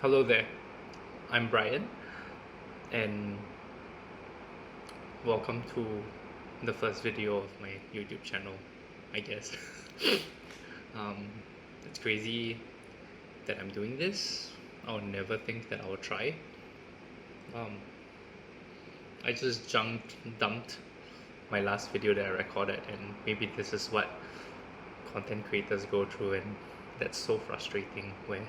Hello there, I'm Brian, and welcome to the first video of my YouTube channel, I guess. um, it's crazy that I'm doing this. I would never think that I would try. Um, I just dumped my last video that I recorded, and maybe this is what content creators go through, and that's so frustrating where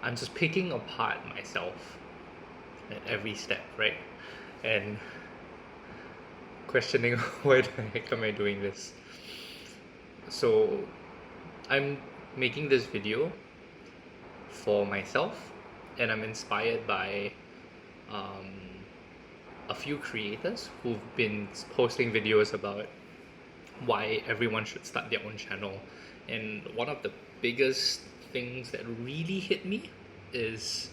I'm just picking apart myself at every step, right? And questioning why the heck am I doing this? So I'm making this video for myself, and I'm inspired by um, a few creators who've been posting videos about why everyone should start their own channel. And one of the biggest things that really hit me is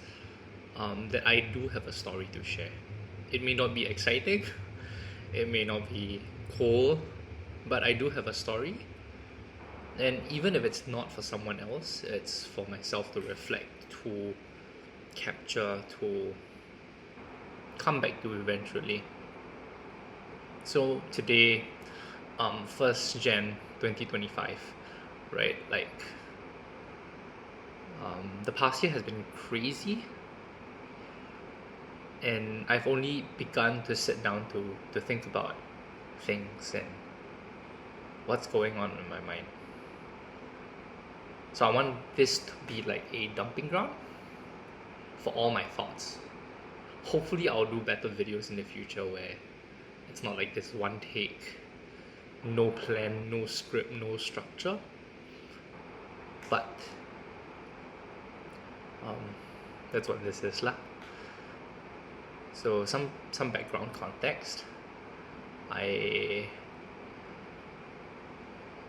that I do have a story to share. It may not be exciting, it may not be cool, but I do have a story. And even if it's not for someone else, it's for myself to reflect, to capture, to come back to eventually. So today, 1st Jan 2025, right? The past year has been crazy, and I've only begun to sit down to think about things and what's going on in my mind. So I want this to be like a dumping ground for all my thoughts. Hopefully I'll do better videos in the future where it's not like this one take, no plan, no script, no structure. But that's what this is lah. So some background context. I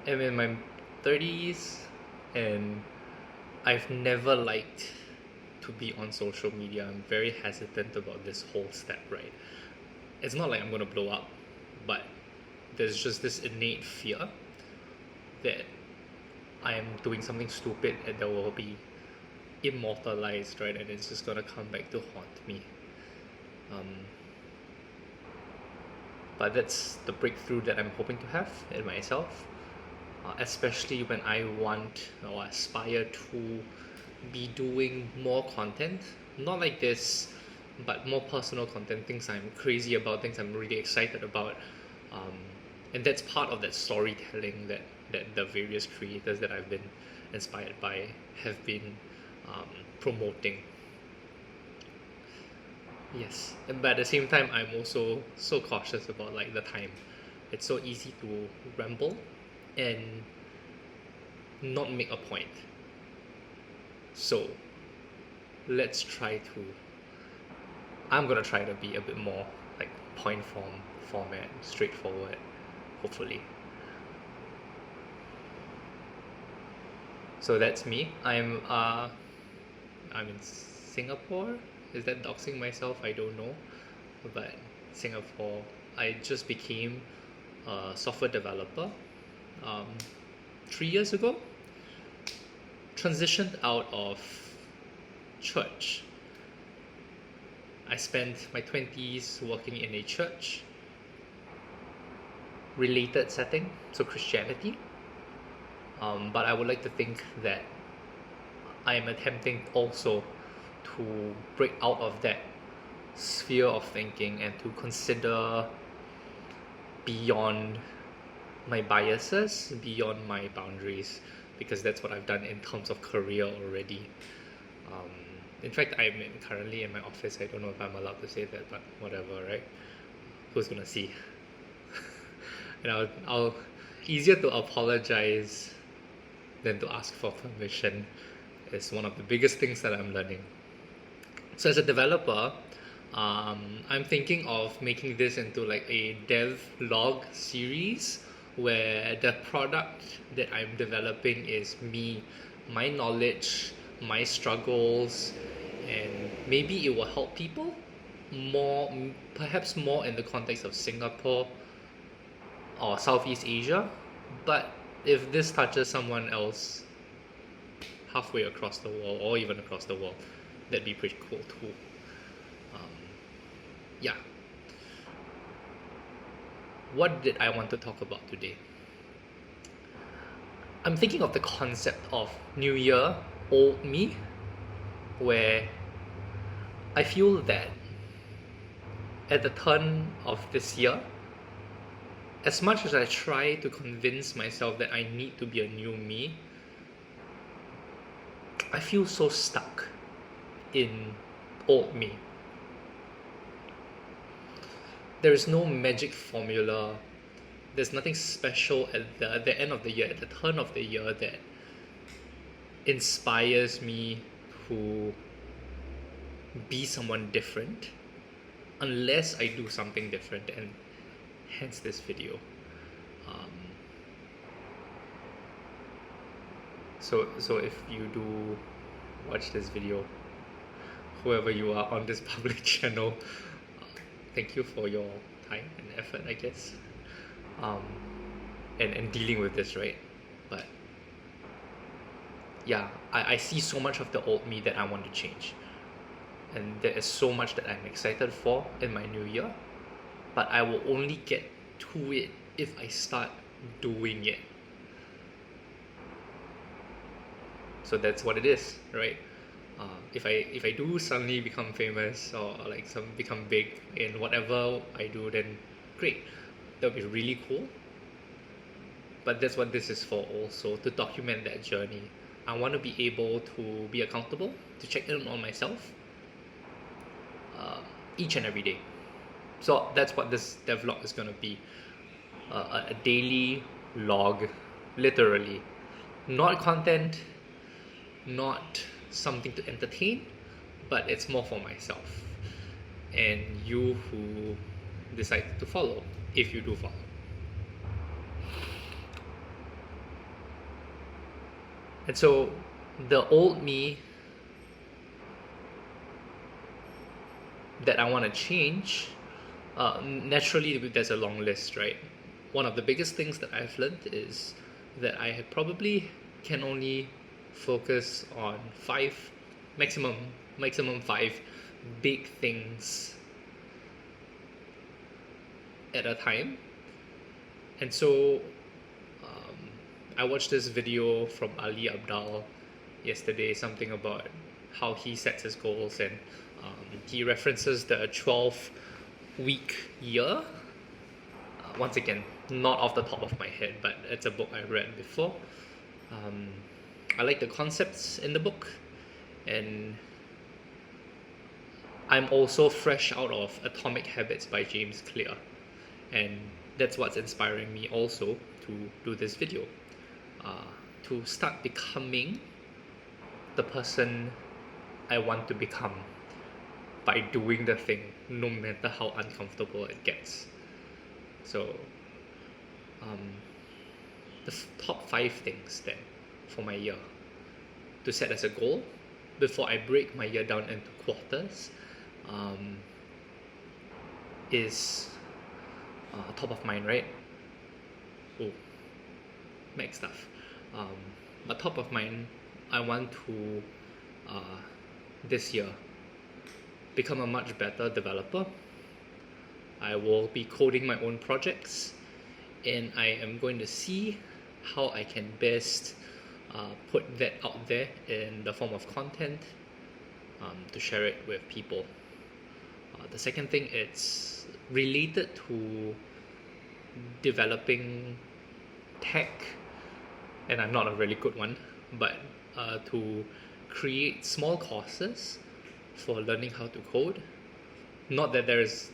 am in my 30s, and I've never liked to be on social media. I'm very hesitant about this whole step, right? It's not like I'm gonna blow up, but there's just this innate fear that I am doing something stupid and that will be immortalized, right? And it's just gonna come back to haunt me. But that's the breakthrough that I'm hoping to have in myself, especially when I want or aspire to be doing more content, not like this, but more personal content, things I'm crazy about, things I'm really excited about. And that's part of that storytelling that the various creators that I've been inspired by have been promoting. Yes, but at the same time, I'm also so cautious about like the time. It's so easy to ramble and not make a point. So let's try to. I'm gonna try to be a bit more like point format, straightforward, hopefully. So that's me. I'm in Singapore. Is that doxing myself? I don't know. But Singapore, I just became a software developer 3 years ago. Transitioned out of church. I spent my 20s working in a church related setting, so Christianity. But I would like to think that I am attempting also to break out of that sphere of thinking and to consider beyond my biases, beyond my boundaries, because that's what I've done in terms of career already. In fact, currently in my office. I don't know if I'm allowed to say that, but whatever, right? Who's gonna see? And I'll easier to apologize than to ask for permission is one of the biggest things that I'm learning. So as a developer, I'm thinking of making this into like a devlog series where the product that I'm developing is me, my knowledge, my struggles, and maybe it will help people more, perhaps more in the context of Singapore or Southeast Asia. But if this touches someone else halfway across the world or even across the world, that'd be pretty cool too. Yeah. What did I want to talk about today? I'm thinking of the concept of New Year, Old Me, where I feel that at the turn of this year, as much as I try to convince myself that I need to be a new me, I feel so stuck in old me. There is no magic formula. There's nothing special at the end of the year, at the turn of the year, that inspires me to be someone different, unless I do something different, and hence this video. So if you do watch this video, whoever you are on this public channel, thank you for your time and effort, I guess, and dealing with this, right? But yeah, I see so much of the old me that I want to change, and there is so much that I'm excited for in my new year, but I will only get to it if I start doing it. So that's what it is, right? If I do suddenly become famous, or like become big in whatever I do, then great, that would be really cool. But that's what this is for also, to document that journey. I want to be able to be accountable, to check in on myself each and every day. So that's what this devlog is going to be, a daily log, literally. Not content, not something to entertain, but it's more for myself and you who decide to follow, if you do follow. And so the old me that I want to change, naturally there's a long list, right? One of the biggest things that I've learned is that I probably can only focus on maximum 5 big things at a time. And so I watched this video from Ali Abdal yesterday, something about how he sets his goals, and he references the 12-week year. Once again, not off the top of my head, but it's a book I read before. I like the concepts in the book, and I'm also fresh out of Atomic Habits by James Clear, and that's what's inspiring me also to do this video, to start becoming the person I want to become by doing the thing, no matter how uncomfortable it gets. So the top 5 things then for my year to set as a goal before I break my year down into quarters is top of mind, right? Oh, Mac stuff. But top of mind, I want to this year become a much better developer. I will be coding my own projects, and I am going to see how I can best put that out there in the form of content, to share it with people. The second thing, it's related to developing tech, and I'm not a really good one, but to create small courses for learning how to code. Not that there's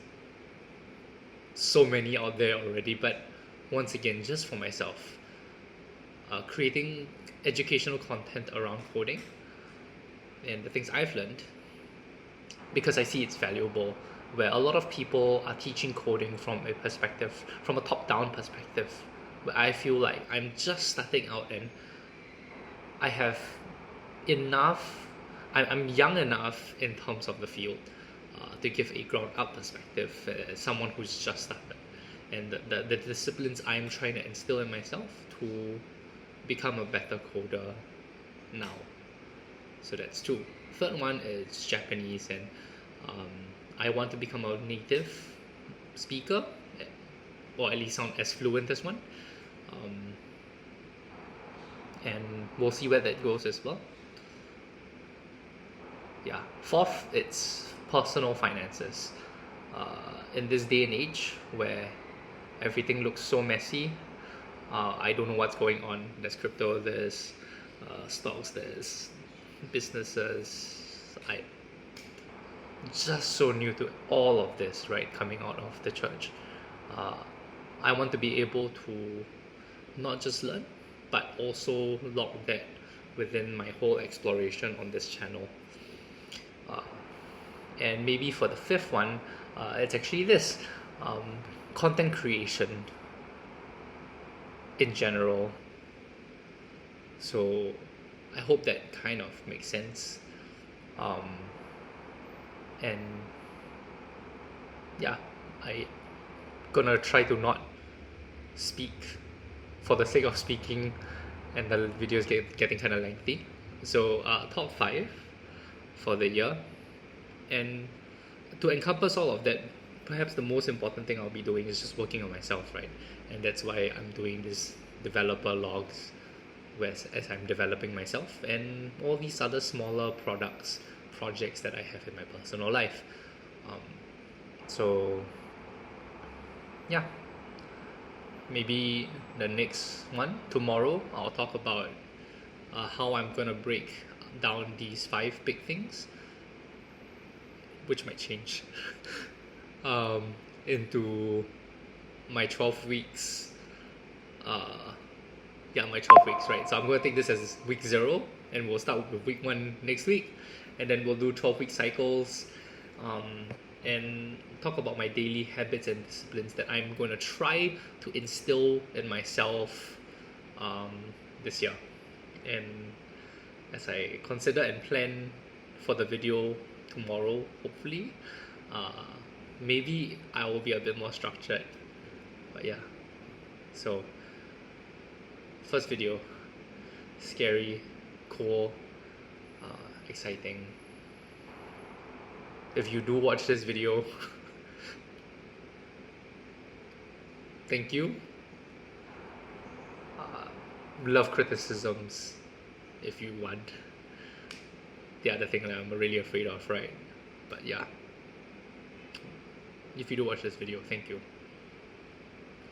so many out there already, but once again, just for myself, creating educational content around coding and the things I've learned, because I see it's valuable, where a lot of people are teaching coding from a top-down perspective, but I feel like I'm just starting out, and I have enough, I'm young enough in terms of the field to give a ground-up perspective as someone who's just started, and the disciplines I'm trying to instill in myself to become a better coder now. So that's two. Third one is Japanese, and I want to become a native speaker, or at least sound as fluent as one. Um, and we'll see where that goes as well. Yeah. Fourth, it's personal finances. In this day and age where everything looks so messy, I don't know what's going on. There's crypto, there's stocks, there's businesses. I just so new to all of this, right? Coming out of the church, uh, I want to be able to not just learn, but also log that within my whole exploration on this channel. And maybe for the fifth one, it's actually this content creation in general. So I hope that kind of makes sense. And yeah, I gonna try to not speak for the sake of speaking, and the videos getting kind of lengthy. So top 5 for the year, and to encompass all of that, perhaps the most important thing I'll be doing is just working on myself, right? And that's why I'm doing this developer logs, where as I'm developing myself, and all these other smaller projects that I have in my personal life. So yeah, maybe the next one tomorrow I'll talk about how I'm gonna break down these 5 big things, which might change, into my 12 weeks. My 12 weeks, right? So I'm going to take this as week 0, and we'll start with week 1 next week, and then we'll do 12-week cycles, and talk about my daily habits and disciplines that I'm going to try to instill in myself this year. And as I consider and plan for the video tomorrow, hopefully, maybe I will be a bit more structured. But yeah, so first video, scary, cool, exciting. If you do watch this video, thank you. Love criticisms if you want. The other thing that I'm really afraid of, right? But yeah, if you do watch this video, thank you.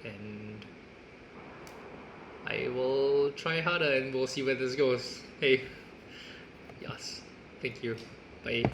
And I will try harder, and we'll see where this goes. Hey, yes, thank you. Bye.